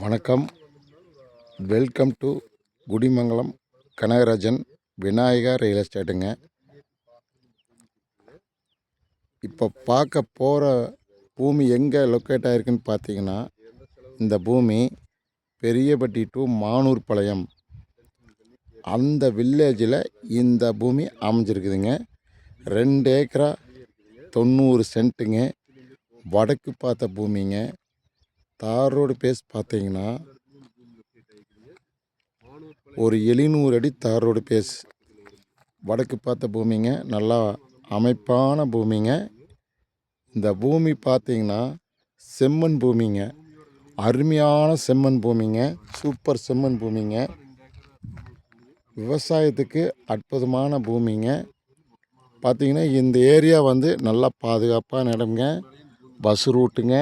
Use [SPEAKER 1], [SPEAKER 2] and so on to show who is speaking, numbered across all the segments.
[SPEAKER 1] வணக்கம். Welcome to Kudimangalam Kanagarajan Vinayaka real எஸ்டேட்டுங்க. இப்போ பார்க்க போகிற பூமி எங்கே லொக்கேட் ஆகிருக்குன்னு பார்த்தீங்கன்னா, இந்த பூமி பெரியபட்டி டு மானூர்பாளையம் அந்த வில்லேஜில் இந்த பூமி அமைஞ்சிருக்குதுங்க. 2 ஏக்கரா 90 சென்ட்டுங்க. வடக்கு பார்த்த பூமிங்க. தார் ரோடு பேஸ் பார்த்தீங்கன்னா ஒரு 700 அடி தார் ரோடு பேஸ். வடக்கு பார்த்த பூமிங்க. நல்லா அமைப்பான பூமிங்க. இந்த பூமி பார்த்தீங்கன்னா செம்மண் பூமிங்க. அருமையான செம்மண் பூமிங்க. சூப்பர் செம்மண் பூமிங்க. விவசாயத்துக்கு அற்புதமான பூமிங்க. பார்த்தீங்கன்னா இந்த ஏரியா நல்லா பாதுகாப்பான இடம்ங்க. பஸ் ரூட்டுங்க.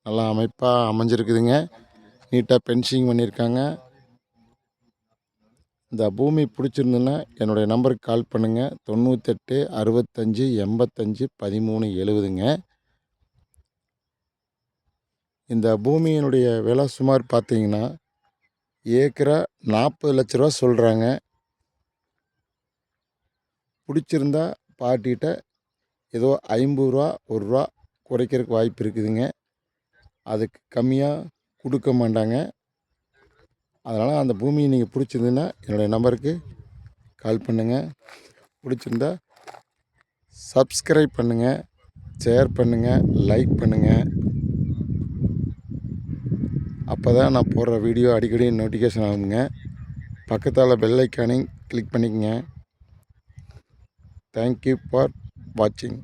[SPEAKER 1] நல்லா அமைப்பாக அமைஞ்சிருக்குதுங்க. நீட்டாக பென்சிங் பண்ணியிருக்காங்க. இந்த பூமி பிடிச்சிருந்துன்னா என்னுடைய நம்பருக்கு கால் பண்ணுங்கள். 98 65 85 13 70ங்க. இந்த பூமியினுடைய விலை சுமார் பார்த்தீங்கன்னா ஏக்கரா 40 லட்ச ரூபா சொல்கிறாங்க. பிடிச்சிருந்தா பாட்டிகிட்ட ஏதோ 50 ரூபா 1 ரூபா குறைக்கிறதுக்கு வாய்ப்பு இருக்குதுங்க. அதுக்கு கம்மியாக கொடுக்க மாட்டாங்க. அதனால் அந்த பூமியை நீங்கள் பிடிச்சிருந்துன்னா என்னுடைய நம்பருக்கு கால் பண்ணுங்கள். பிடிச்சிருந்தா சப்ஸ்கிரைப் பண்ணுங்கள், ஷேர் பண்ணுங்கள், லைக் பண்ணுங்கள். அப்போ தான் நான் போடுற வீடியோ அடிக்கடி நோட்டிஃபிகேஷன் ஆகுங்க. பக்கத்தால் பெல் ஐக்கானையும் கிளிக் பண்ணிக்கங்க. தேங்க்யூ ஃபார் வாட்சிங்.